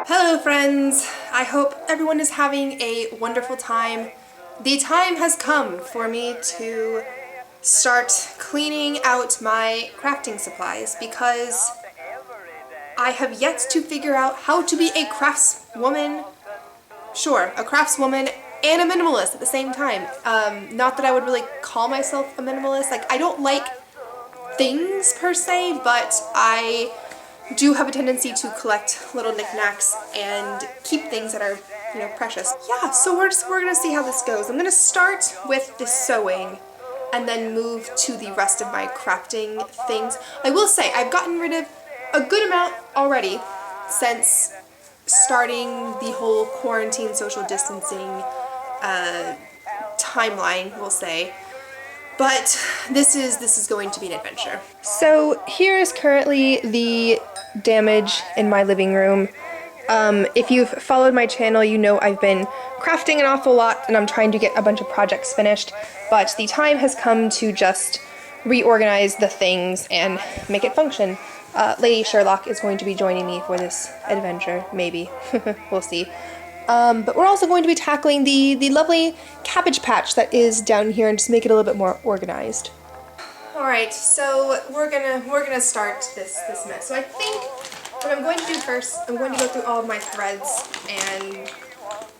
Hello friends! I hope everyone is having a wonderful time. The time has come for me to start cleaning out my crafting supplies because I have yet to figure out how to be a craftswoman. Sure, a craftswoman and a minimalist at the same time. Not that I would really call myself a minimalist. Like, I don't like things per se, but I do have a tendency to collect little knickknacks and keep things that are, precious. Yeah, so we're gonna see how this goes. I'm gonna start with the sewing and then move to the rest of my crafting things. I will say, I've gotten rid of a good amount already since starting the whole quarantine social distancing timeline, we'll say. But this is going to be an adventure. So here is currently the damage in my living room. If you've followed my channel, you know I've been crafting an awful lot and I'm trying to get a bunch of projects finished, but the time has come to just reorganize the things and make it function. Lady Sherlock is going to be joining me for this adventure, maybe. We'll see. But we're also going to be tackling the lovely cabbage patch that is down here and just make it a little bit more organized. Alright, so we're gonna start this mess. So I think what I'm going to do first, I'm going to go through all of my threads and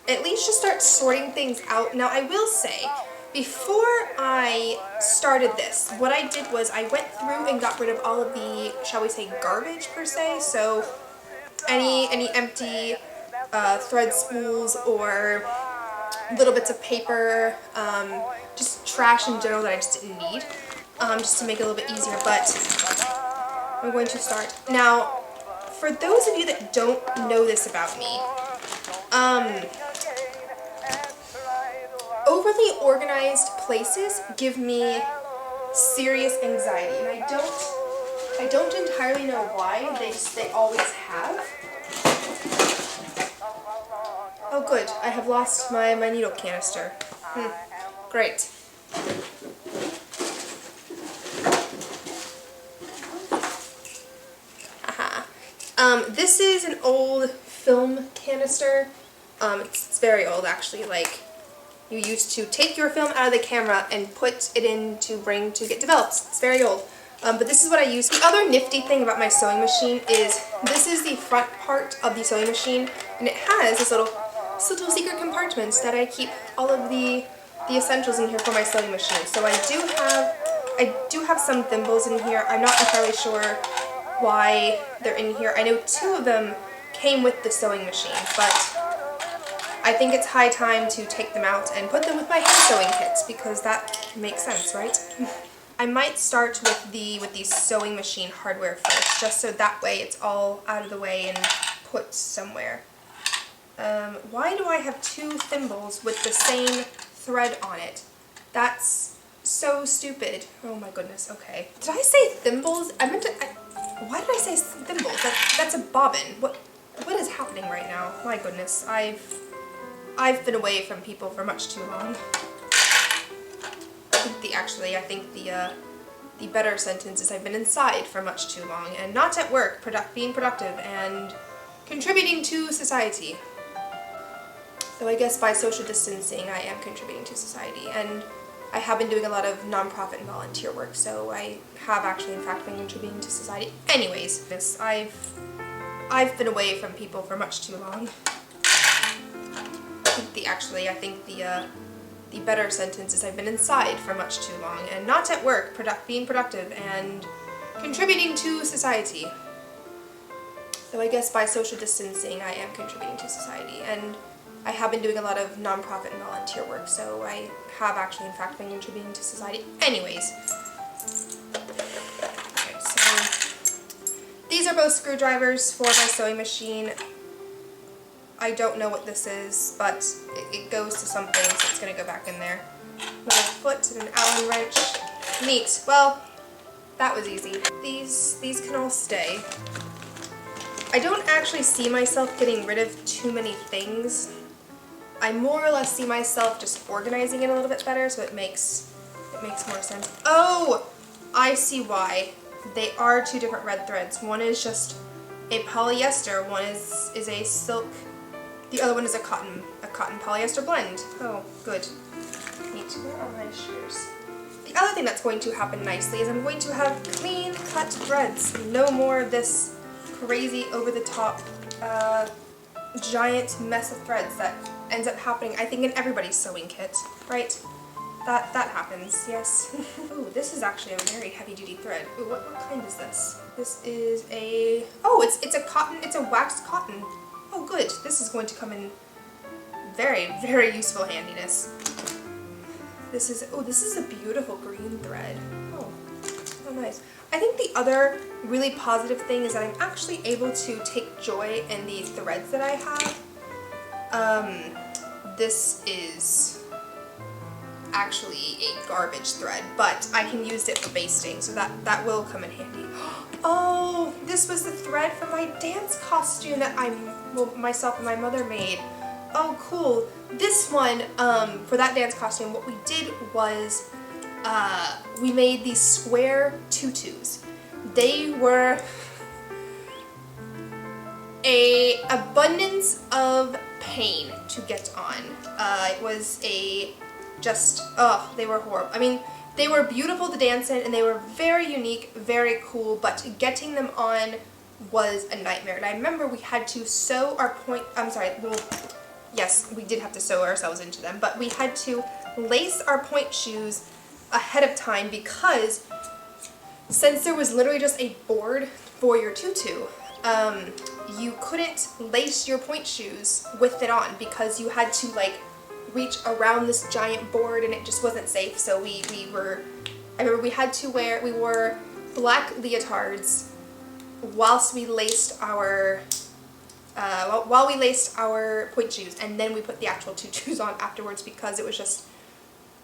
at least just start sorting things out. Now I will say, before I started this, what I did was I went through and got rid of all of the, shall we say, garbage per se. So any empty thread spools or little bits of paper, just trash in general that I just didn't need, just to make it a little bit easier. But I'm going to start. Now, for those of you that don't know this about me, overly organized places give me serious anxiety, and I don't entirely know why. They always have. Oh good, I have lost my needle canister. Great. Haha. This is an old film canister. It's very old actually. Like, you used to take your film out of the camera and put it in to get developed. It's very old. But this is what I use. The other nifty thing about my sewing machine is this is the front part of the sewing machine, and it has this little secret compartments that I keep all of the essentials in here for my sewing machine. So I do have some thimbles in here. I'm not entirely sure why they're in here. I know 2 of them came with the sewing machine, but I think it's high time to take them out and put them with my hand sewing kits because that makes sense, right? I might start with the sewing machine hardware first, just so that way it's all out of the way and put somewhere. Why do I have 2 thimbles with the same thread on it? That's so stupid. Oh my goodness, okay. Did I say thimbles? Why did I say thimbles? That's a bobbin. What is happening right now? My goodness, I've been away from people for much too long. I think the better sentence is I've been inside for much too long and not at work, being productive and contributing to society. So I guess by social distancing I am contributing to society, and I have been doing a lot of nonprofit and volunteer work, so I have actually in fact been contributing to society. Anyways, I've been away from people for much too long. I think the better sentence is I've been inside for much too long and not at work, being productive and contributing to society. So I guess by social distancing I am contributing to society, and I have been doing a lot of nonprofit and volunteer work, so I have actually in fact been contributing to society. Anyways. Okay, so these are both screwdrivers for my sewing machine. I don't know what this is, but it goes to something, so it's going to go back in there. Another foot and an Allen wrench. Neat. Well, that was easy. These can all stay. I don't actually see myself getting rid of too many things. I more or less see myself just organizing it a little bit better, so it makes more sense. Oh! I see why. They are 2 different red threads. One is just a polyester, one is a silk, the other one is a cotton polyester blend. Oh, good. Neat. Where are my shears? The other thing that's going to happen nicely is I'm going to have clean cut threads. No more of this crazy over-the-top giant mess of threads that ends up happening, I think, in everybody's sewing kit, right? That happens, yes. Ooh, this is actually a very heavy-duty thread. Ooh, what kind is this? This is a... Oh, it's a cotton, it's a waxed cotton. Oh, good. This is going to come in very, very useful handiness. This is a beautiful green thread. Oh, nice. I think the other really positive thing is that I'm actually able to take joy in the threads that I have. This is actually a garbage thread, but I can use it for basting, so that will come in handy. Oh, this was the thread for my dance costume that myself and my mother made. Oh, cool. This one, for that dance costume, what we did was we made these square tutus. They were an abundance of pain to get on. It was they were horrible. I mean, they were beautiful to dance in, and they were very unique, very cool, but getting them on was a nightmare. And I remember we had to sew our yes, we did have to sew ourselves into them, but we had to lace our point shoes ahead of time because since there was literally just a board for your tutu, you couldn't lace your point shoes with it on because you had to like reach around this giant board and it just wasn't safe. So I remember we wore black leotards whilst we laced our point shoes, and then we put the actual tutus on afterwards because it was just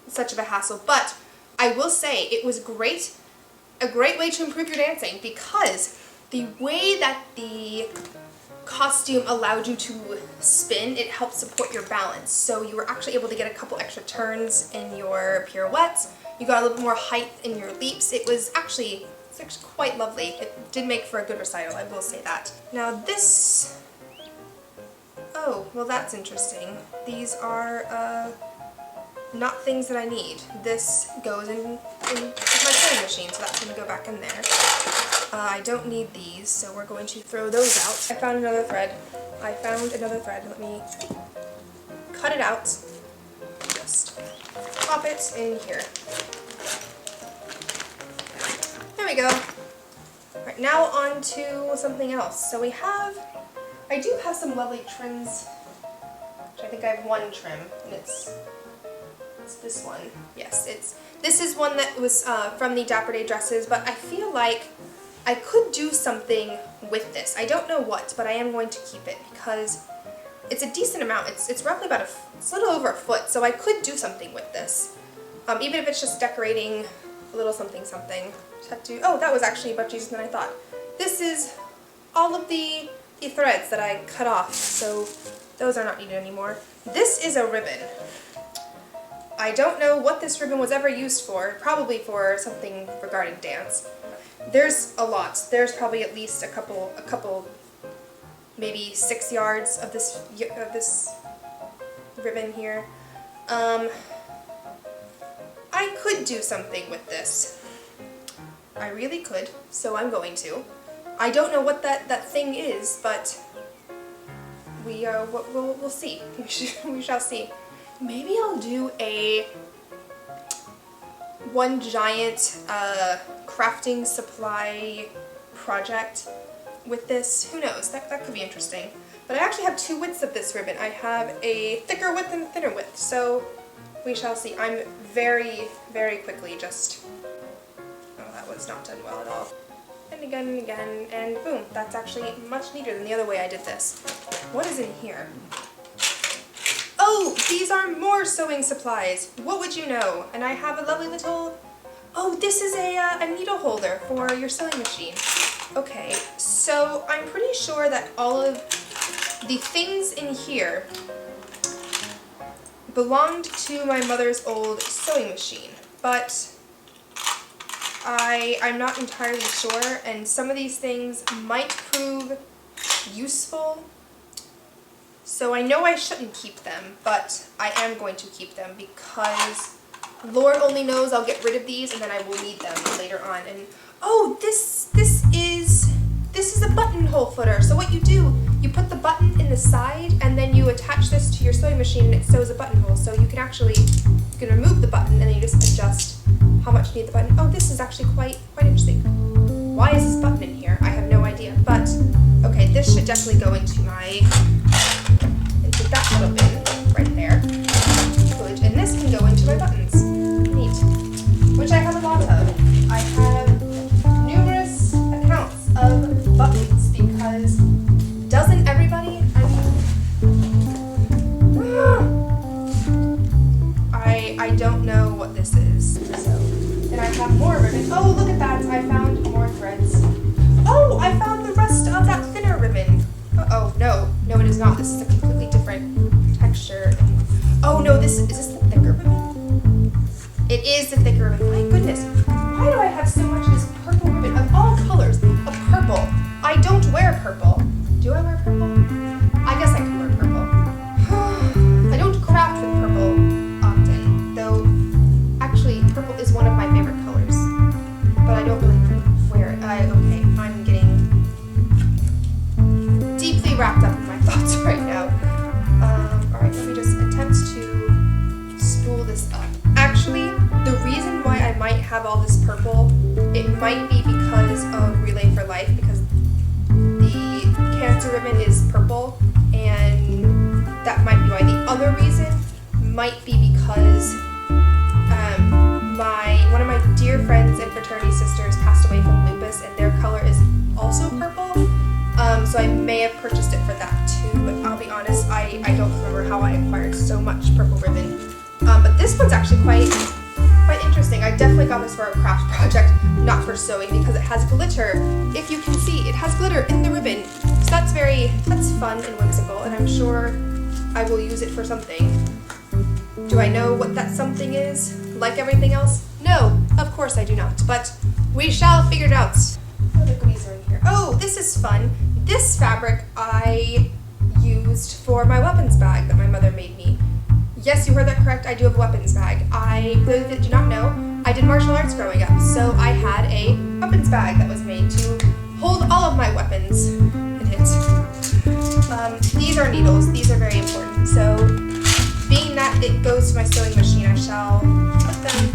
such of a hassle. But I will say it was a great way to improve your dancing because the way that the costume allowed you to spin, it helped support your balance. So you were actually able to get a couple extra turns in your pirouettes. You got a little bit more height in your leaps. It's actually quite lovely. It did make for a good recital, I will say that. Now this... Oh, well that's interesting. These are not things that I need. This goes in my sewing machine, so that's going to go back in there. I don't need these, so we're going to throw those out. I found another thread. Let me cut it out. Just pop it in here. There we go. Alright, now on to something else. So I do have some lovely trims. Which I think I have one trim, and it's this one. Yes, this is one that was from the Dapper Day dresses, but I feel like I could do something with this. I don't know what, but I am going to keep it because it's a decent amount. It's roughly about it's a little over a foot, so I could do something with this. Even if it's just decorating a little something. Just have to, oh, that was actually much easier than I thought. This is all of the threads that I cut off, so those are not needed anymore. This is a ribbon. I don't know what this ribbon was ever used for, probably for something regarding dance. There's a lot. There's probably at least a couple, maybe 6 yards of this ribbon here. I could do something with this. I really could, so I'm going to. I don't know what that thing is, but we'll see. We shall see. Maybe I'll do one giant crafting supply project with this. Who knows? That could be interesting. But I actually have 2 widths of this ribbon. I have a thicker width and a thinner width, so we shall see. I'm very, very quickly just... Oh, that was not done well at all. And again, and boom. That's actually much neater than the other way I did this. What is in here? Oh, these are more sewing supplies. What would you know? And I have a lovely little... Oh, this is a needle holder for your sewing machine. Okay, so I'm pretty sure that all of the things in here belonged to my mother's old sewing machine, but I'm not entirely sure, and some of these things might prove useful. So I know I shouldn't keep them, but I am going to keep them because Lord only knows I'll get rid of these and then I will need them later on. And oh, this is a buttonhole footer. So what you do, you put the button in the side and then you attach this to your sewing machine and it sews a buttonhole. So you can actually, you can remove the button and then you just adjust how much you need the button. Oh, this is actually quite interesting. Why is this button in here? I have no idea. But okay, this should definitely go into that little bin right there. Good. And this can go into my buttons. Neat. Which I have a lot of. I have numerous accounts of buttons because doesn't everybody? I don't know what this is. So, and I have more ribbon. Oh, look at that! I found more threads. Oh, I found the rest of that thinner ribbon. Uh-oh, no, it is not. This is a completely different texture. Oh no, is this the thicker ribbon? It is the thicker ribbon. My goodness, why do I have so much of this purple ribbon of all colors of purple? I don't wear purple. Do I wear purple? I guess I can wear purple. I don't craft with purple often, though actually purple is one of my favorite colors, but I don't really wear it. Okay, I'm getting deeply wrapped up in my thoughts right now. Alright, let me just attempt to spool this up. Actually, the reason why I might have all this purple, it might be because of Relay for Life, because the cancer ribbon is purple, and that might be why. The other reason might be because one of my dear friends and fraternity sisters passed away from lupus, and their color is also purple. So I may have purchased it for that too, but I'll be honest, I don't remember how I acquired so much purple ribbon. But this one's actually quite interesting. I definitely got this for a craft project, not for sewing, because it has glitter. If you can see, it has glitter in the ribbon. So that's fun and whimsical, and I'm sure I will use it for something. Do I know what that something is? Like everything else? No, of course I do not, but we shall figure it out. What other goodies are in here? Oh, this is fun. This fabric I used for my weapons bag that my mother made me. Yes, you heard that correct, I do have a weapons bag. I, for those that do not know, I did martial arts growing up, so I had a weapons bag that was made to hold all of my weapons in it. These are needles, these are very important, so being that it goes to my sewing machine, I shall put them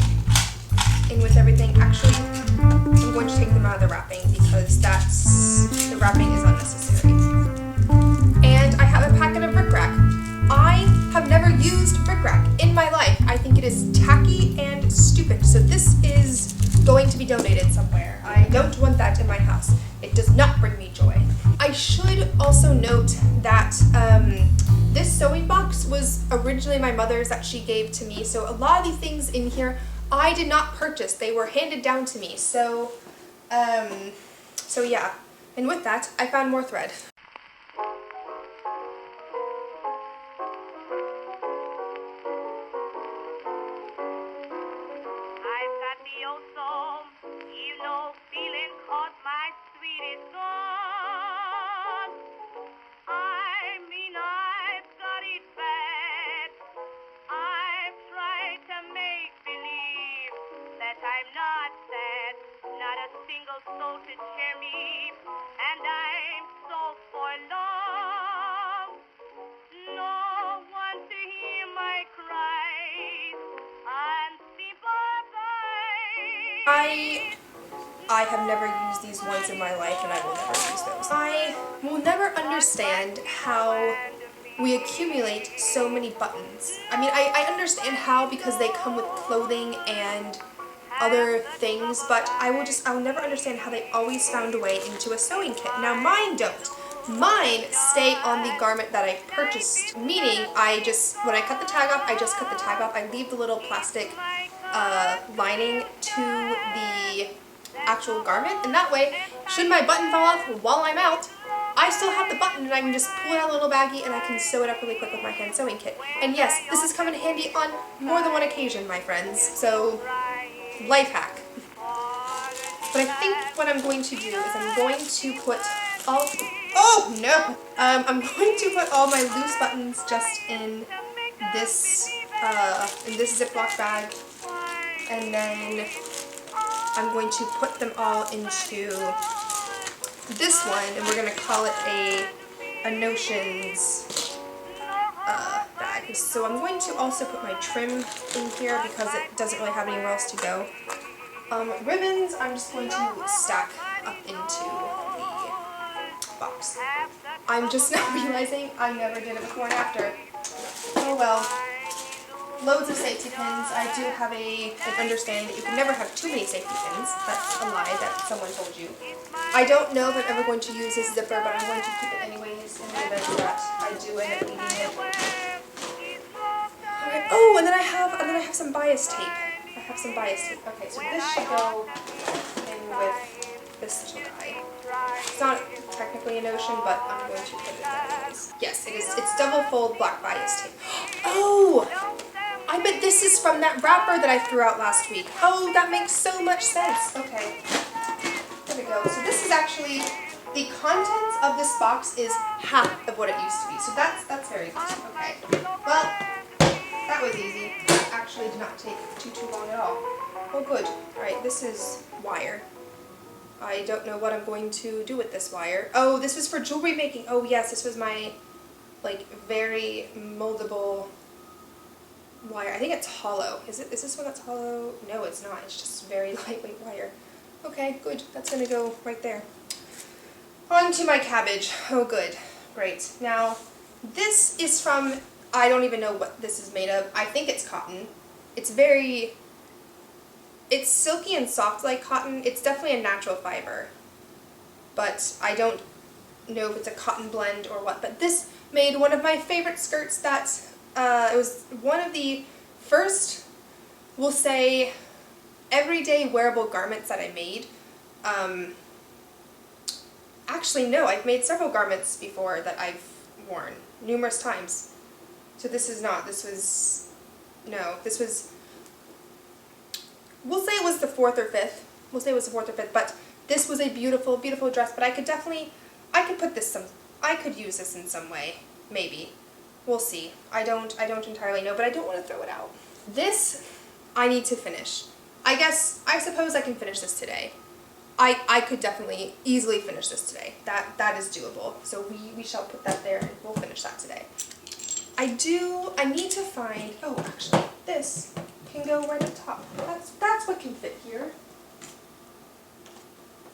in with everything. Actually, I'm going to take them out of the wrapping because the wrapping is unnecessary. And I have a packet of rickrack. I have never used rickrack in my life. I think it is tacky and stupid, so this is going to be donated somewhere. I don't want that in my house. It does not bring me joy. I should also note that this sewing box was originally my mother's that she gave to me, so a lot of these things in here I did not purchase. They were handed down to me, so yeah. And with that, I found more thread. I've got the oh-so, feeling caught my sweetest song. I've got it bad. I've tried to make believe that I'm not sad, not a single soul to cheer me, and I'm so forlorn. No one to hear my cries, unsympathized. I have never used these once in my life, and I will never use those. I will never understand how we accumulate so many buttons. I mean, I understand how because they come with clothing and other things, but I'll never understand how they always found a way into a sewing kit. Now mine don't. Mine stay on the garment that I purchased, meaning when I cut the tag off, I just cut the tag off. I leave the little plastic lining to the actual garment, and that way, should my button fall off while I'm out, I still have the button and I can just pull it out of a little baggie and I can sew it up really quick with my hand sewing kit. And yes, this has come in handy on more than one occasion, my friends, so life hack. But I think what I'm going to do is I'm going to put all, oh no! I'm going to put all my loose buttons just in this Ziploc bag, and then I'm going to put them all into this one, and we're going to call it a Notions bag. So I'm going to also put my trim in here because it doesn't really have anywhere else to go. Ribbons, I'm just going to stack up into the box. I'm just now realizing I never did it before and after. Oh well. Loads of safety pins. I do have an understanding that you can never have too many safety pins. That's a lie that someone told you. I don't know if I'm ever going to use this zipper, but I'm going to keep it anyways in the event that I do end up needing it. Alright. Oh, and then I have some bias tape. I have some bias tape. Okay, so this should go in with this little guy. It's not technically a Notion, but I'm going to put it there anyways. Yes, it is. It's double fold black bias tape. Oh! I bet this is from that wrapper that I threw out last week. Oh, that makes so much sense. Okay. There we go. So this is actually, the contents of this box is half of what it used to be. So that's very good. Okay. Well, that was easy. That actually did not take too long at all. Oh, good. Alright, this is wire. I don't know what I'm going to do with this wire. Oh, this was for jewelry making. Oh, yes, this was my, like, very moldable wire. I think it's hollow. Is this one that's hollow? No, it's not. It's just very lightweight wire. Okay, good. That's gonna go right there. On to my cabbage. Oh, good. Great. Now, this is from, I don't even know what this is made of. I think it's cotton. It's silky and soft like cotton. It's definitely a natural fiber. But I don't know if it's a cotton blend or what. But this made one of my favorite skirts that it was one of the first, we'll say, everyday wearable garments that I made. Actually, no, I've made several garments before that I've worn numerous times. So this is not, this was, we'll say it was the fourth or fifth. We'll say it was the fourth or fifth, but this was a beautiful, beautiful dress, but I could use this in some way, maybe. We'll see. I don't entirely know, but I don't want to throw it out. This, I need to finish. I suppose I can finish this today. I could definitely, easily finish this today. That is doable. So we shall put that there and we'll finish that today. I need to find, oh, actually, this can go right up top. That's what can fit here.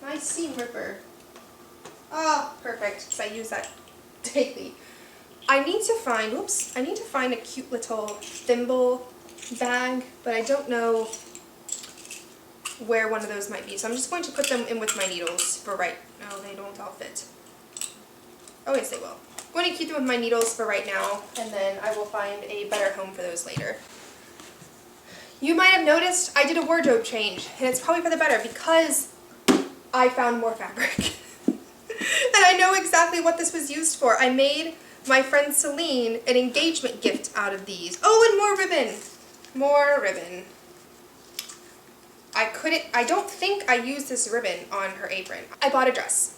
Nice seam ripper. Oh, perfect, because I use that daily. I need to find a cute little thimble bag, but I don't know where one of those might be. So I'm just going to put them in with my needles for right, no, they don't all fit. Oh yes, they will. I'm going to keep them with my needles for right now, and then I will find a better home for those later. You might have noticed I did a wardrobe change, and it's probably for the better because I found more fabric. And I know exactly what this was used for. I made my friend Celine an engagement gift out of these. Oh, and more ribbon. More ribbon. I don't think I used this ribbon on her apron. I bought a dress.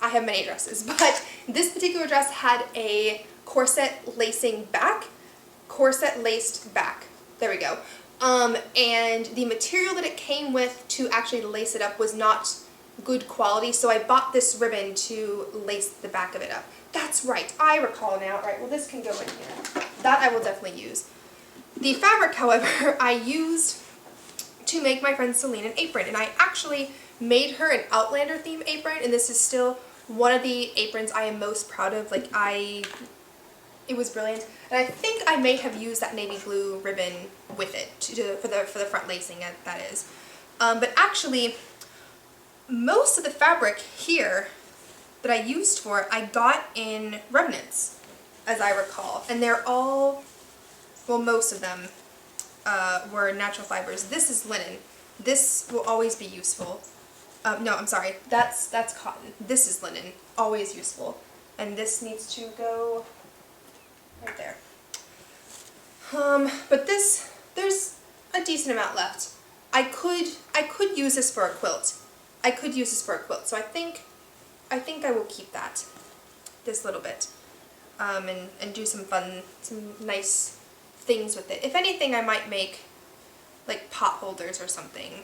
I have many dresses, but this particular dress had a corset lacing back. Corset laced back. There we go. And the material that it came with to actually lace it up was not good quality, so I bought this ribbon to lace the back of it up. That's right, I recall now. Right, well this can go in here. That I will definitely use. The fabric, however, I used to make my friend Celine an apron, and I actually made her an Outlander theme apron, and this is still one of the aprons I am most proud of. Like, it was brilliant, and I think I may have used that navy blue ribbon with it for the front lacing, that is. But actually, most of the fabric here that I used for it, I got in remnants, as I recall, and they're all, well, most of them were natural fibers. This is linen. This will always be useful. No, I'm sorry, that's cotton. This is linen, always useful, and this needs to go right there. But there's a decent amount left. I could use this for a quilt. So I think I think I will keep that, this little bit, and do some nice things with it. If anything, I might make like pot holders or something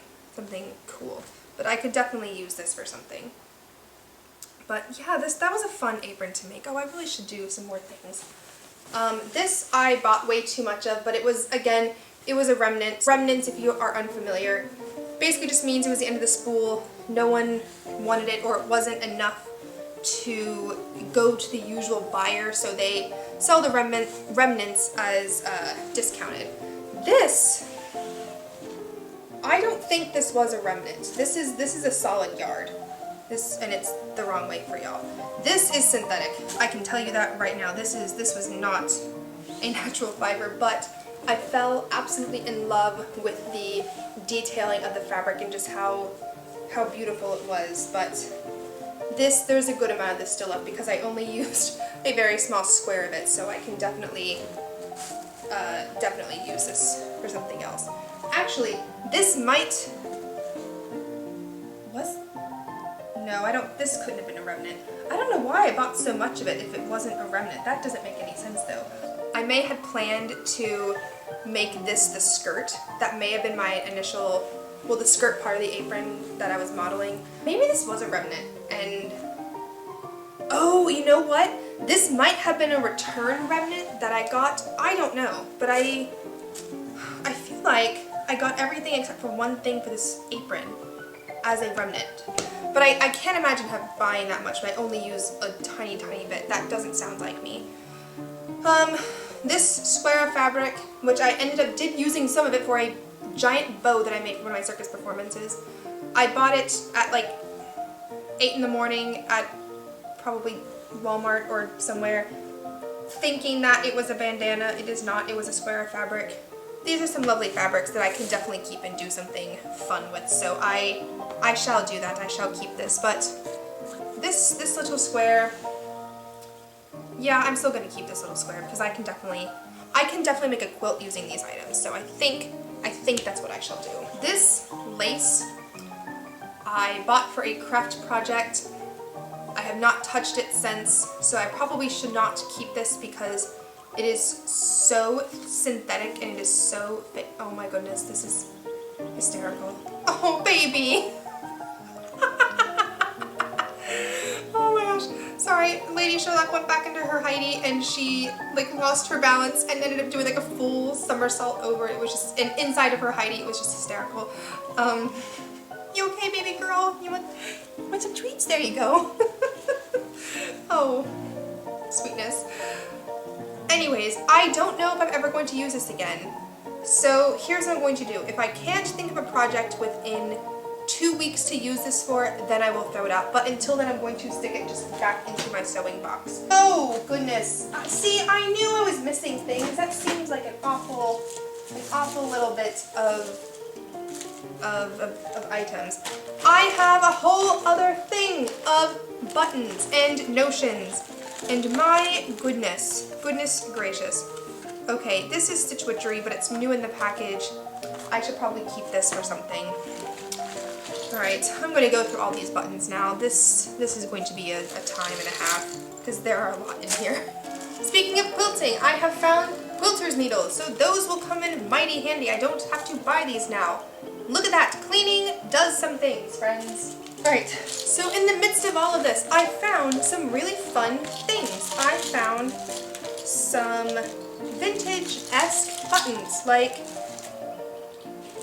cool. But I could definitely use this for something. But yeah, that was a fun apron to make. Oh, I really should do some more things. This I bought way too much of, but it was, again, it was a remnant. Remnants, if you are unfamiliar, basically just means it was the end of the spool. No one wanted it, or it wasn't enough to go to the usual buyer, so they sell the remnants as discounted. This, I don't think this was a remnant. This is a solid yard. And it's the wrong way for y'all. This is synthetic. I can tell you that right now. This was not a natural fiber, but I fell absolutely in love with the detailing of the fabric and just how beautiful it was. But there's a good amount of this still left because I only used a very small square of it, so I can definitely use this for something else. Actually, this might... No, this couldn't have been a remnant. I don't know why I bought so much of it if it wasn't a remnant. That doesn't make any sense though. I may have planned to make this the skirt. That may have been my initial, well, the skirt part of the apron that I was modeling. Maybe this was a remnant, and oh, you know what? This might have been a return remnant that I got. I don't know, but I feel like I got everything except for one thing for this apron as a remnant. But I can't imagine buying that much, but I only use a tiny bit. That doesn't sound like me. This square of fabric, which I did using some of it for a giant bow that I made for one of my circus performances. I bought it at like 8 in the morning at probably Walmart or somewhere, thinking that it was a bandana. It is not. It was a square of fabric. These are some lovely fabrics that I can definitely keep and do something fun with, so I shall do that. I shall keep this, but this little square, yeah, I'm still going to keep this little square because I can definitely make a quilt using these items, so I think that's what I shall do. This lace I bought for a craft project. I have not touched it since, so I probably should not keep this because it is so synthetic and it is so thick. Oh my goodness, this is hysterical. Oh baby! Oh my gosh. Sorry, Lady Sherlock went back into her Heidi and she like lost her balance and ended up doing like a full somersault over it. It was just, and inside of her Heidi, it was just hysterical. You okay, baby girl? You want some treats? There you go. Oh, sweetness. Anyways, I don't know if I'm ever going to use this again. So here's what I'm going to do. If I can't think of a project within 2 weeks to use this for, then I will throw it out. But until then, I'm going to stick it just back into my sewing box. Oh, goodness. See, I knew I was missing things. That seems like an awful little bit of items. I have a whole other thing of buttons and notions. And my goodness gracious. Okay, this is Stitch Witchery, but it's new in the package. I should probably keep this for something. Alright, I'm going to go through all these buttons now. This is going to be a time and a half, because there are a lot in here. Speaking of quilting, I have found quilter's needles, so those will come in mighty handy. I don't have to buy these now. Look at that, cleaning does some things, friends. Alright, so in the midst of all of this, I found some really fun things. I found some vintage-esque buttons, like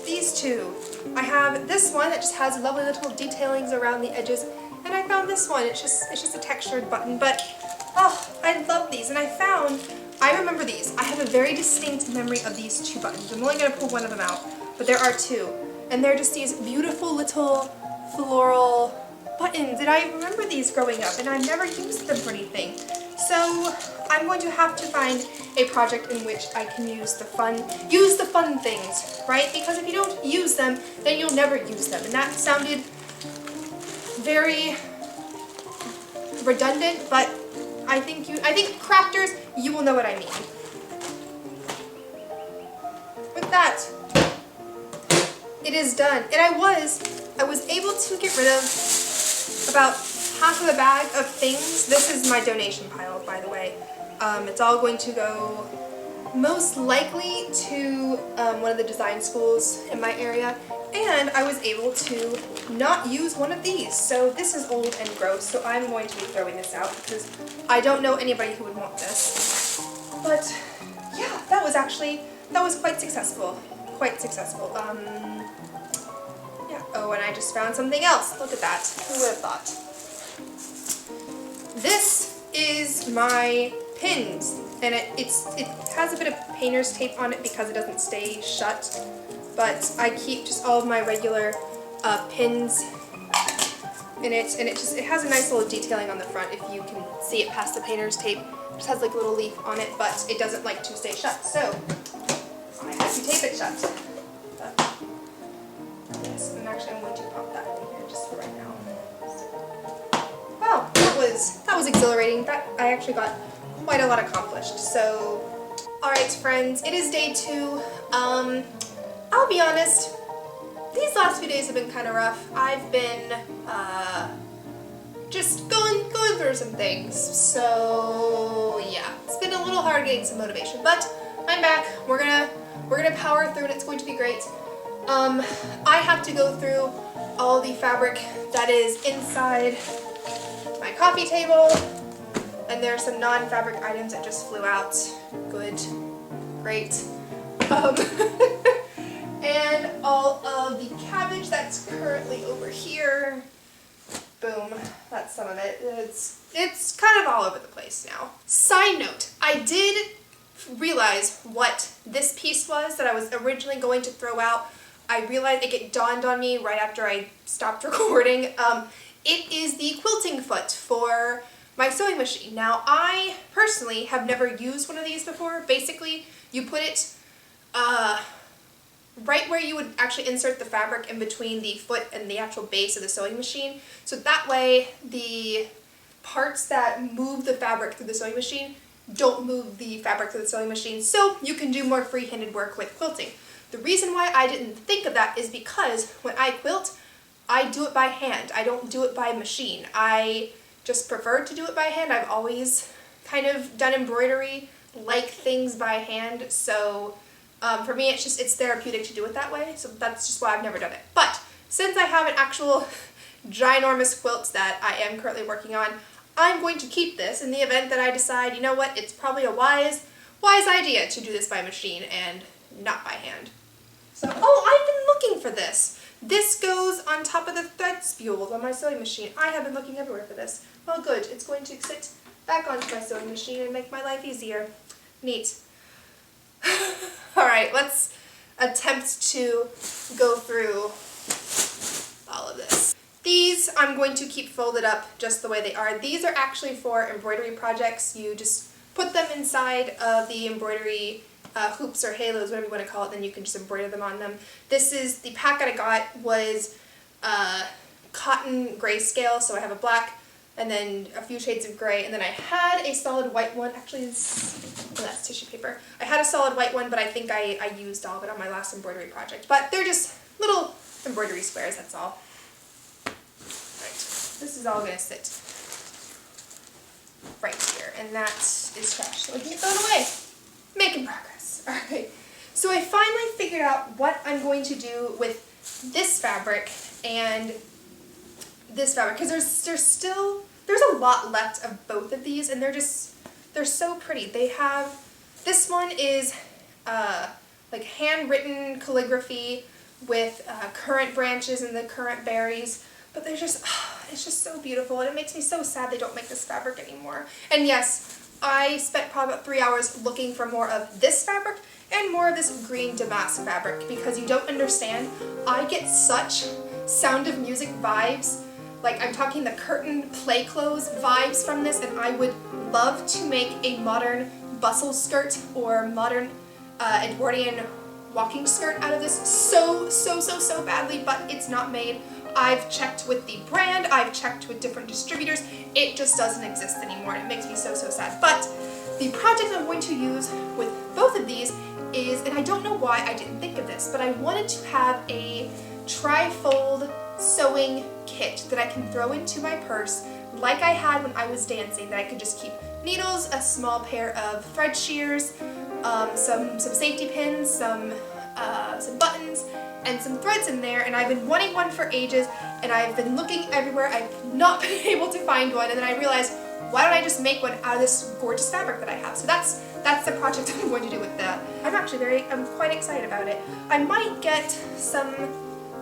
these two. I have this one that just has lovely little detailings around the edges, and I found this one. It's just a textured button, but oh, I love these. And I remember these. I have a very distinct memory of these two buttons. I'm only going to pull one of them out, but there are two, and they're just these beautiful little floral buttons, and I remember these growing up, and I've never used them for anything. So I'm going to have to find a project in which I can use the fun things, right? Because if you don't use them, then you'll never use them. And that sounded very redundant, but I think crafters, you will know what I mean. With that, it is done. And I was able to get rid of about half of the bag of things. This is my donation pile, by the way. It's all going to go most likely to one of the design schools in my area, and I was able to not use one of these. So this is old and gross, so I'm going to be throwing this out because I don't know anybody who would want this. But yeah, that was quite successful. Quite successful. Yeah. Oh, and I just found something else. Look at that. Who would have thought? This is my pins, and it has a bit of painter's tape on it because it doesn't stay shut. But I keep just all of my regular pins in it, and it has a nice little detailing on the front. If you can see it past the painter's tape, it just has like a little leaf on it, but it doesn't like to stay shut. So I have to tape it shut. Yes, and actually I'm going to pop that in here just for right now. Wow, that was exhilarating. That I actually got quite a lot accomplished. So, alright friends, it is day 2. I'll be honest, these last few days have been kind of rough. I've been just going through some things. So yeah, it's been a little hard getting some motivation, but I'm back. We're gonna power through, and it's going to be great. I have to go through all the fabric that is inside my coffee table, and there are some non-fabric items that just flew out. Good, great. And all of the cabbage that's currently over here. Boom, that's some of it. It's kind of all over the place now. Side note, I did realize what this piece was that I was originally going to throw out. I realized it dawned on me right after I stopped recording. It is the quilting foot for my sewing machine. Now, I personally have never used one of these before. Basically, you put it right where you would actually insert the fabric in between the foot and the actual base of the sewing machine. So that way, the parts that move the fabric through the sewing machine don't move the fabric through the sewing machine, so you can do more free-handed work with quilting. The reason why I didn't think of that is because when I quilt, I do it by hand. I don't do it by machine. I just prefer to do it by hand. I've always kind of done embroidery-like things by hand, so for me it's therapeutic to do it that way, so that's just why I've never done it. But since I have an actual ginormous quilt that I am currently working on, I'm going to keep this in the event that I decide, you know what, it's probably a wise idea to do this by machine and not by hand. So, oh, I've been looking for this. This goes on top of the thread spools on my sewing machine. I have been looking everywhere for this. Well, good. It's going to sit back onto my sewing machine and make my life easier. Neat. Alright, let's attempt to go through all of this. These I'm going to keep folded up just the way they are. These are actually for embroidery projects. You just put them inside of the embroidery hoops or halos, whatever you want to call it, then you can just embroider them on them. This is, the pack that I got was cotton grayscale, so I have a black and then a few shades of gray, and then I had a solid white one. Actually, that's tissue paper. I had a solid white one, but I think I used all of it on my last embroidery project. But they're just little embroidery squares, that's all. Right, this is all going to sit right here, and that is trash, so we can throw it away. Making progress. Alright, so I finally figured out what I'm going to do with this fabric and this fabric, because there's a lot left of both of these, and they're so pretty. They have, this one is like handwritten calligraphy with currant branches and the currant berries, but they're just, it's just so beautiful, and it makes me so sad they don't make this fabric anymore. And yes, I spent probably about 3 hours looking for more of this fabric and more of this green damask fabric, because you don't understand, I get such Sound of Music vibes. Like, I'm talking the curtain play clothes vibes from this, and I would love to make a modern bustle skirt or modern Edwardian walking skirt out of this so badly, but it's not made. I've checked with the brand, I've checked with different distributors, it just doesn't exist anymore, and it makes me so sad. But the project I'm going to use with both of these is, and I don't know why I didn't think of this, but I wanted to have a tri-fold sewing kit that I can throw into my purse like I had when I was dancing, that I could just keep needles, a small pair of thread shears, some safety pins, some buttons, and some threads in there. And I've been wanting one for ages, and I've been looking everywhere. I've not been able to find one, and then I realized, why don't I just make one out of this gorgeous fabric that I have? So that's the project I'm going to do with that. I'm quite excited about it. I might get some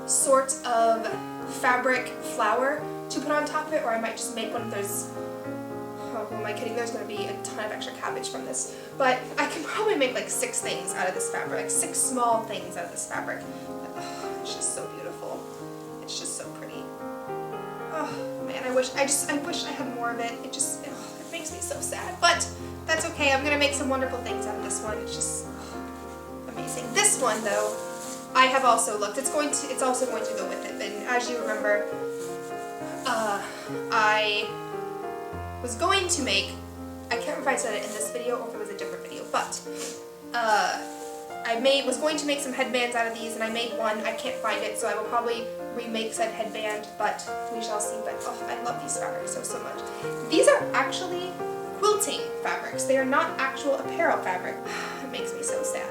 sort of fabric flower to put on top of it, or I might just make one of those. Oh, who am I kidding? There's going to be a ton of extra cabbage from this. But I can probably make like 6 things out of this fabric, like 6 small things out of this fabric. But, oh, it's just so beautiful. It's just so pretty. Oh man, I wish I had more of it. It makes me so sad. But that's okay. I'm going to make some wonderful things out of this one. It's just amazing. This one though, I have also looked. It's also going to go with it. And as you remember, I was going to make, I can't remember if I said it in this video or if it was a different video, but I was going to make some headbands out of these, and I made one. I can't find it, so I will probably remake said headband, but we shall see. But oh, I love these fabrics so much. These are actually quilting fabrics. They are not actual apparel fabric. It makes me so sad.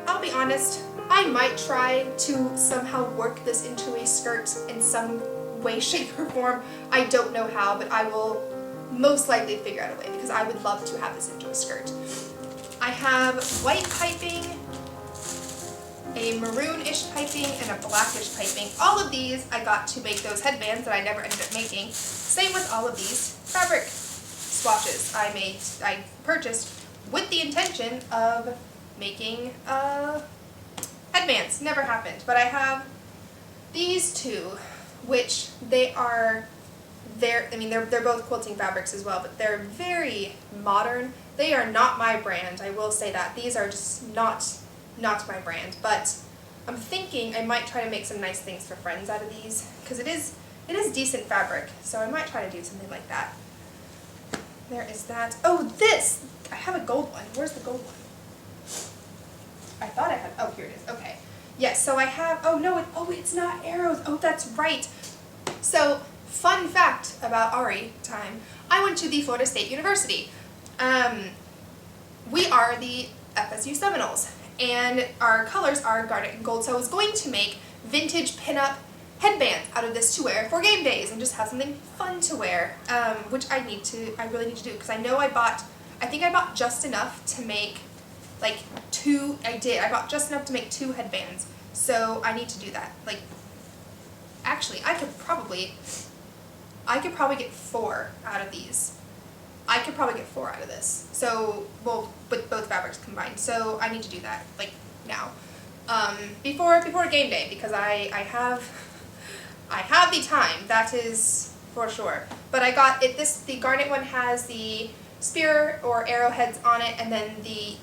I'll be honest, I might try to somehow work this into a skirt in some way, shape, or form. I don't know how, but I will most likely figure out a way, because I would love to have this into a skirt. I have white piping, a maroon-ish piping, and a blackish piping. All of these I got to make those headbands that I never ended up making. Same with all of these fabric swatches I purchased with the intention of making headbands. Never happened. But I have these two, which they're both quilting fabrics as well, but they're very modern. They are not my brand, I will say that. These are just not my brand, but I'm thinking I might try to make some nice things for friends out of these, because it is decent fabric, so I might try to do something like that. There is that. Oh, this! I have a gold one. Where's the gold one? I thought I had, oh, here it is. Okay. Yes, so I have, oh no, it's not arrows. Oh, that's right. So, fun fact about Ari time. I went to the Florida State University. We are the FSU Seminoles, and our colors are garnet and gold, so I was going to make vintage pinup headbands out of this to wear for game days and just have something fun to wear, which I really need to do, because I think I bought just enough to make like 2, I bought just enough to make 2 headbands, so I need to do that. Like, actually, I could probably get 4 out of these. I could probably get 4 out of this. So, well, with both fabrics combined. So I need to do that, like, now. Before game day, because I have the time, that is for sure. But I got it, the garnet one has the spear or arrowheads on it, and then the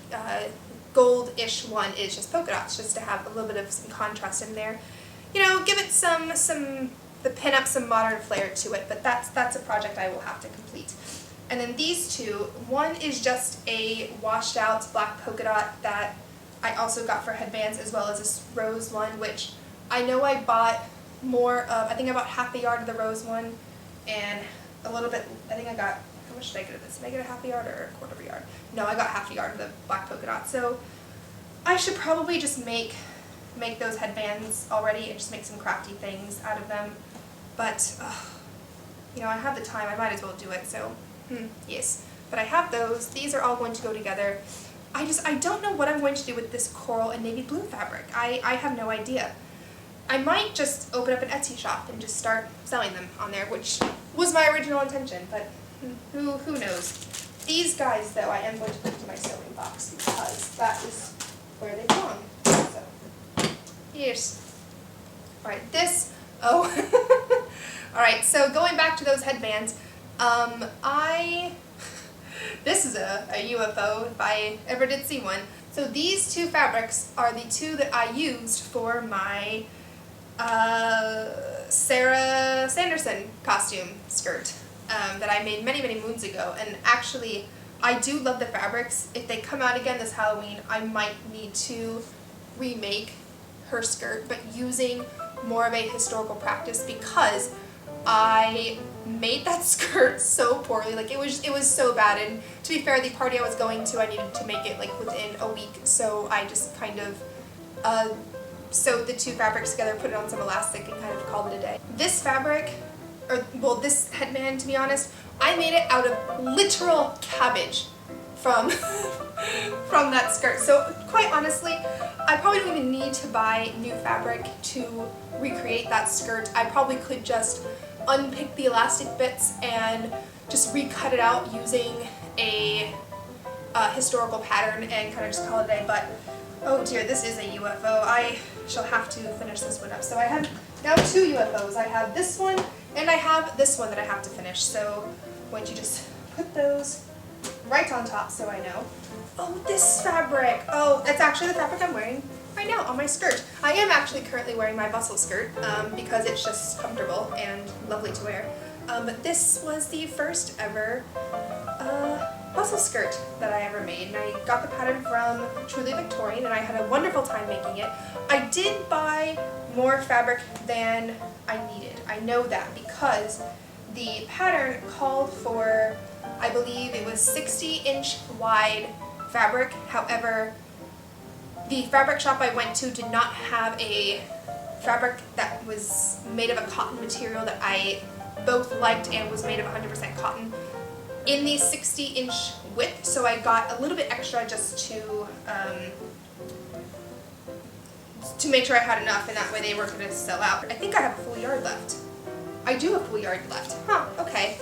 gold-ish one is just polka dots, just to have a little bit of some contrast in there. You know, give it the pin-up some modern flair to it, but that's a project I will have to complete. And then these two, one is just a washed out black polka dot that I also got for headbands, as well as this rose one, which I know I bought more of. I think I bought half a yard of the rose one, and a little bit, I think I got, how much did I get of this? Did I get a half a yard or a quarter of a yard? No, I got half a yard of the black polka dot. So I should probably just make those headbands already and just make some crafty things out of them. But, you know, I have the time, I might as well do it, so, yes. But I have those. These are all going to go together. I don't know what I'm going to do with this coral and navy blue fabric. I have no idea. I might just open up an Etsy shop and just start selling them on there, which was my original intention, but who knows. These guys, though, I am going to put into my sewing box, because that is where they belong. So, here's, alright, this, alright, so going back to those headbands, this is a UFO, if I ever did see one. So these 2 fabrics are the 2 that I used for my Sarah Sanderson costume skirt that I made many, many moons ago. And actually, I do love the fabrics. If they come out again this Halloween, I might need to remake her skirt, but using more of a historical practice because I made that skirt so poorly. Like it was so bad, and to be fair, the party I was going to, I needed to make it like within a week, so I just kind of sewed the two fabrics together, put it on some elastic, and kind of called it a day. This fabric, or well, this headband, to be honest, I made it out of literal cabbage from from that skirt. So quite honestly, I probably don't even need to buy new fabric to recreate that skirt. I probably could just unpick the elastic bits and just recut it out using a historical pattern and kind of just call it a day. But oh dear, this is a UFO. I shall have to finish this one up. So I have now two UFOs. I have this one and I have this one that I have to finish. So why don't you just put those right on top so I know. Oh, this fabric. Oh, that's actually the fabric I'm wearing right now on my skirt. I am actually currently wearing my bustle skirt because it's just comfortable and lovely to wear. But this was the first ever bustle skirt that I ever made, and I got the pattern from Truly Victorian, and I had a wonderful time making it. I did buy more fabric than I needed. I know that because the pattern called for, I believe it was 60-inch wide fabric. However, the fabric shop I went to did not have a fabric that was made of a cotton material that I both liked and was made of 100% cotton in the 60-inch width, so I got a little bit extra just to make sure I had enough, and that way they weren't going to sell out. I think I have a full yard left. I do have a full yard left. Huh, okay.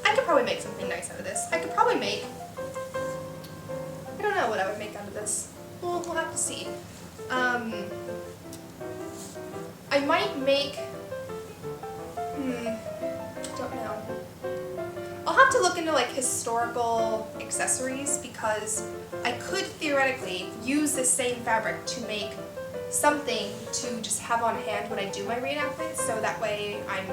I could probably make something nice out of this. I could probably make, I don't know what I would make out of this. We'll have to see. I might make, don't know. I'll have to look into like historical accessories because I could theoretically use this same fabric to make something to just have on hand when I do my reenactments, so that way I'm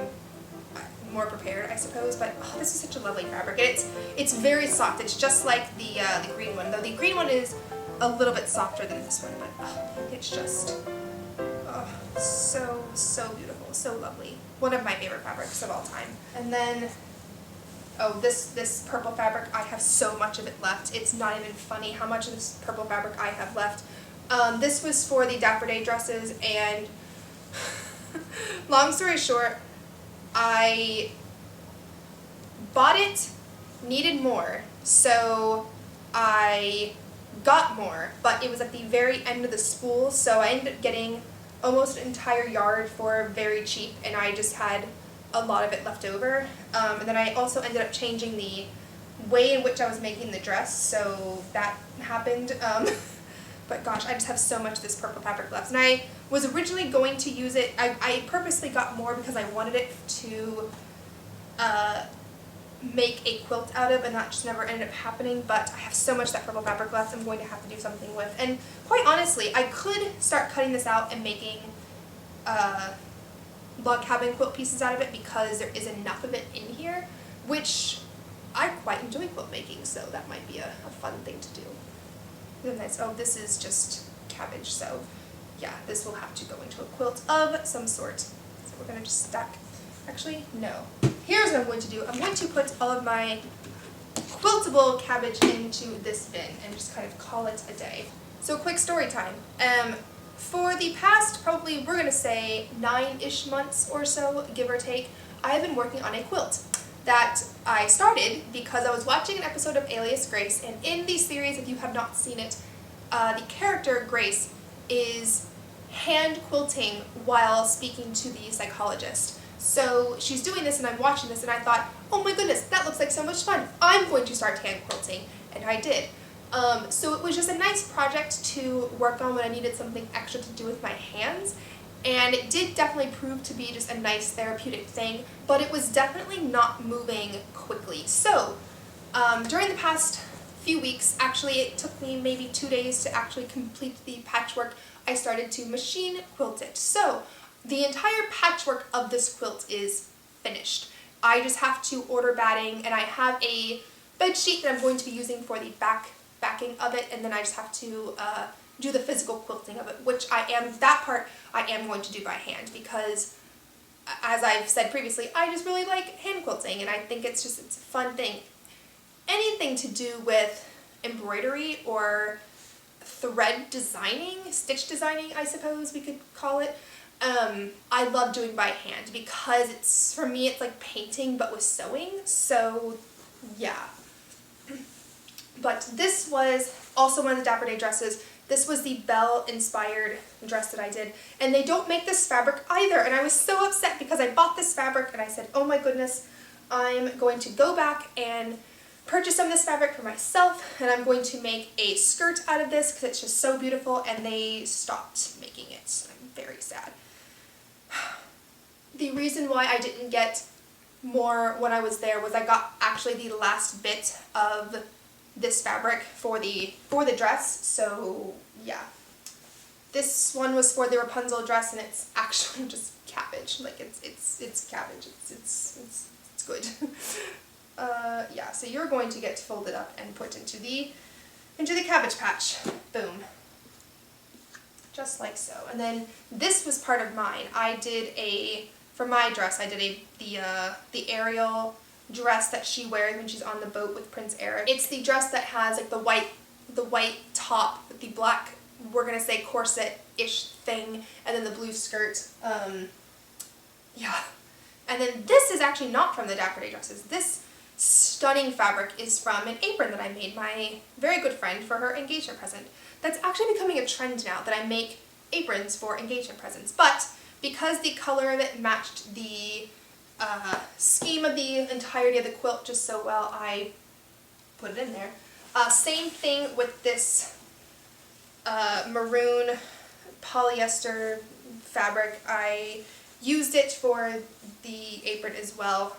more prepared, I suppose. But oh, this is such a lovely fabric. It's very soft. It's just like the green one, though the green one is a little bit softer than this one, but oh, it's just so beautiful, so lovely. One of my favorite fabrics of all time. And then oh, this purple fabric, I have so much of it left. It's not even funny how much of this purple fabric I have left. This was for the Dapper Day dresses, and long story short, I bought it, needed more, so I got more, but it was at the very end of the spool, so I ended up getting almost an entire yard for very cheap, and I just had a lot of it left over. And then I also ended up changing the way in which I was making the dress, so that happened. But gosh, I just have so much of this purple fabric left. And I was originally going to use it, I purposely got more because I wanted it to make a quilt out of, and that just never ended up happening. But I have so much of that purple fabric left I'm going to have to do something with. And quite honestly, I could start cutting this out and making log cabin quilt pieces out of it because there is enough of it in here, which I quite enjoy quilt making, so that might be a fun thing to do. And nice. Oh, this is just cabbage, so yeah, this will have to go into a quilt of some sort. So we're going to just stack, actually, no. Here's what I'm going to do. I'm going to put all of my quiltable cabbage into this bin and just kind of call it a day. So quick story time. For the past, probably, we're going to say 9-ish months or so, give or take, I have been working on a quilt that I started because I was watching an episode of Alias Grace, and in the series, if you have not seen it, the character Grace is hand quilting while speaking to the psychologist. So she's doing this and I'm watching this and I thought, oh my goodness, that looks like so much fun. I'm going to start hand quilting, and I did. So it was just a nice project to work on when I needed something extra to do with my hands, and it did definitely prove to be just a nice therapeutic thing, but it was definitely not moving quickly. So during the past few weeks, actually it took me maybe 2 days to actually complete the patchwork, I started to machine quilt it. So the entire patchwork of this quilt is finished. I just have to order batting, and I have a bed sheet that I'm going to be using for the backing of it, and then I just have to do the physical quilting of it, which that part I am going to do by hand, because as I've said previously, I just really like hand quilting, and I think it's a fun thing. Anything to do with embroidery or thread designing, stitch designing, I suppose we could call it, I love doing by hand, because for me it's like painting but with sewing, so yeah. But this was also one of the Dapper Day dresses. This was the Belle inspired dress that I did, and they don't make this fabric either, and I was so upset because I bought this fabric and I said, oh my goodness, I'm going to go back and purchase some of this fabric for myself, and I'm going to make a skirt out of this because it's just so beautiful, and they stopped making it. I'm very sad. The reason why I didn't get more when I was there was I got actually the last bit of this fabric for the dress, so yeah. This one was for the Rapunzel dress, and it's actually just cabbage. Like it's cabbage. It's good. Yeah, so you're going to get folded up and put into the Cabbage Patch. Boom. Just like so. And then this was part of mine. For my dress, I did the Ariel dress that she wears when she's on the boat with Prince Eric. It's the dress that has like the white top with the black, we're gonna say corset-ish thing, and then the blue skirt. Yeah. And then this is actually not from the Dapper Day dresses. This stunning fabric is from an apron that I made my very good friend for her engagement present. That's actually becoming a trend now, that I make aprons for engagement presents. But because the color of it matched the scheme of the entirety of the quilt just so well, I put it in there. Same thing with this maroon polyester fabric. I used it for the apron as well.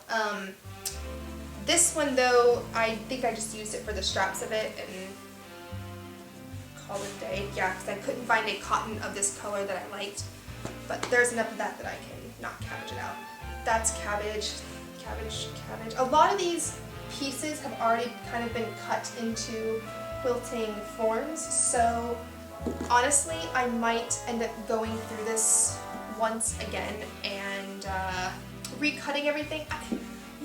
This one though, I think I just used it for the straps of it and call it a day. Yeah, because I couldn't find a cotton of this color that I liked. But there's enough of that I can not cabbage it out. That's cabbage, cabbage, cabbage. A lot of these pieces have already kind of been cut into quilting forms, so honestly I might end up going through this once again and recutting everything.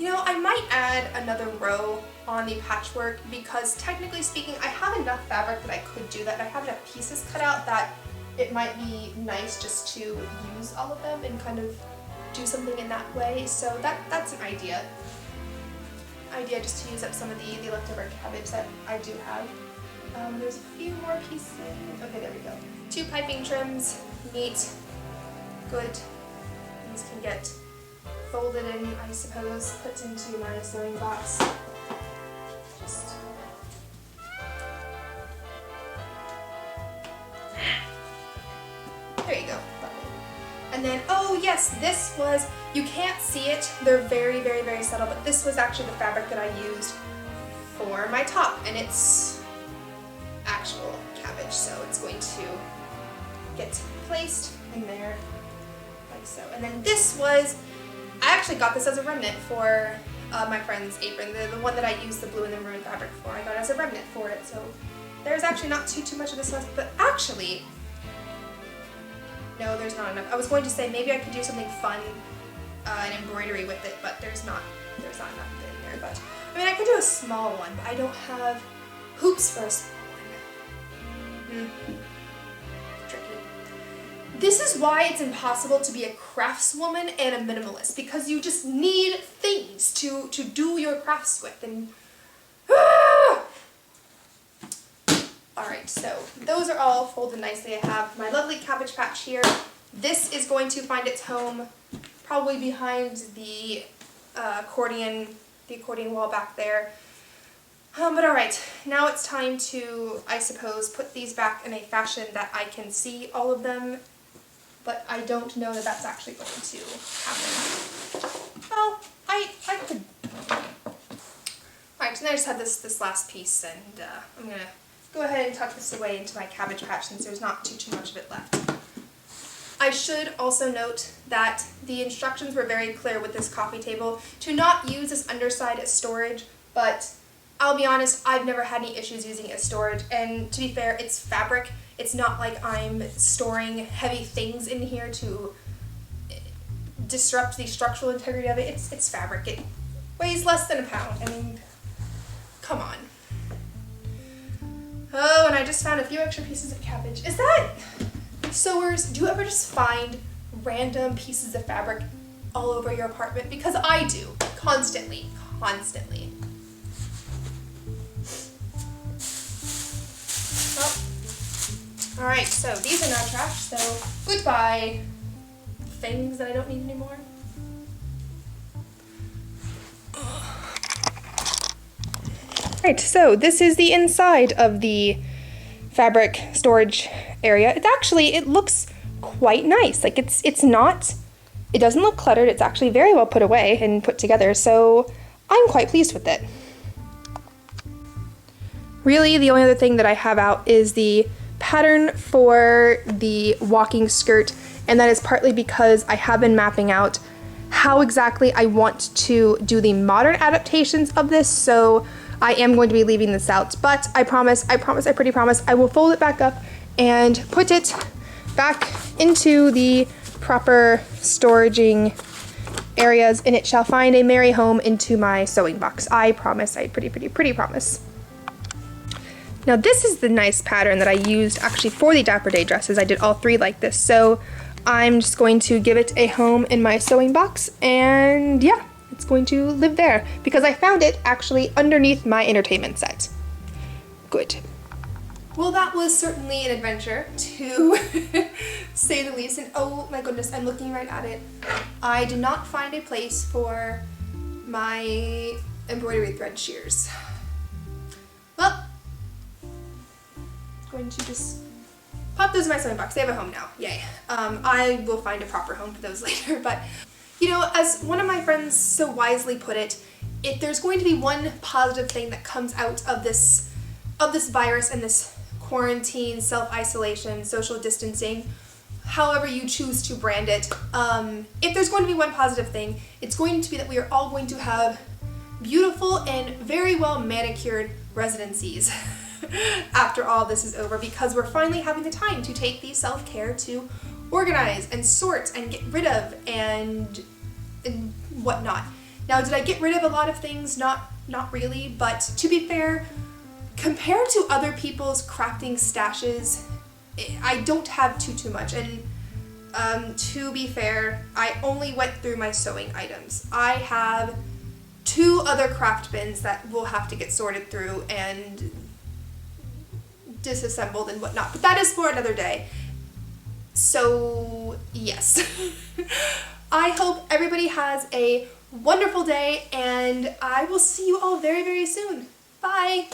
I might add another row on the patchwork, because technically speaking I have enough fabric that I could do that. I have enough pieces cut out that it might be nice just to use all of them and kind of do something in that way. So that's an idea. Just to use up some of the leftover cabbage that I do have. There's a few more pieces. Okay, there we go. 2 piping trims, neat, good. These can get folded in, I suppose, put into my sewing box. Just there you go. And then, oh yes, this was, you can't see it, they're very, very, very subtle, but this was actually the fabric that I used for my top, and it's actual cabbage, so it's going to get placed in there, like so. And then this was, I actually got this as a remnant for my friend's apron, the one that I used the blue and the maroon fabric for. I got it as a remnant for it, so there's actually not too much of this left, but actually, no, there's not enough. I was going to say maybe I could do something fun, an embroidery with it, but there's not enough in there. But I mean, I could do a small one, but I don't have hoops for a small one. Tricky. This is why it's impossible to be a craftswoman and a minimalist, because you just need things to do your crafts with, and Alright, so those are all folded nicely. I have my lovely Cabbage Patch here. This is going to find its home probably behind the accordion wall back there. But alright, now it's time to, I suppose, put these back in a fashion that I can see all of them, but I don't know that that's actually going to happen. Well, I could. Alright, so now I just have this last piece, and I'm going to go ahead and tuck this away into my Cabbage Patch since there's not too much of it left. I should also note that the instructions were very clear with this coffee table to not use this underside as storage, but I'll be honest, I've never had any issues using it as storage, and to be fair, it's fabric. It's not like I'm storing heavy things in here to disrupt the structural integrity of it. It's fabric. It weighs less than a pound. I mean, come on. Oh, and I just found a few extra pieces of cabbage. Is that... Sewers, do you ever just find random pieces of fabric all over your apartment? Because I do. Constantly. Constantly. Well, alright, so these are now trash, so goodbye things that I don't need anymore. Alright, so this is the inside of the fabric storage area. It looks quite nice. Like it doesn't look cluttered. It's actually very well put away and put together, so I'm quite pleased with it. Really, the only other thing that I have out is the pattern for the walking skirt, and that is partly because I have been mapping out how exactly I want to do the modern adaptations of this, so I am going to be leaving this out, but I promise, I pretty promise, I will fold it back up and put it back into the proper storaging areas, and it shall find a merry home into my sewing box. I promise, I pretty promise. Now this is the nice pattern that I used actually for the Dapper Day dresses. I did all three like this, so I'm just going to give it a home in my sewing box, and yeah, it's going to live there because I found it actually underneath my entertainment set. Good. Well, that was certainly an adventure, to say the least, and oh my goodness, I'm looking right at it. I did not find a place for my embroidery thread shears. Well, I'm going to just pop those in my sewing box. They have a home now. Yay. I will find a proper home for those later, but you know, as one of my friends so wisely put it, if there's going to be one positive thing that comes out of this virus and this quarantine, self-isolation, social distancing, however you choose to brand it, if there's going to be one positive thing, it's going to be that we are all going to have beautiful and very well manicured residencies after all this is over, because we're finally having the time to take the self-care to organize and sort and get rid of and whatnot. Now, did I get rid of a lot of things? Not really, but to be fair, compared to other people's crafting stashes, I don't have too much. And to be fair, I only went through my sewing items. I have 2 other craft bins that will have to get sorted through and disassembled and whatnot, but that is for another day. So yes. I hope everybody has a wonderful day, and I will see you all very, very soon. Bye!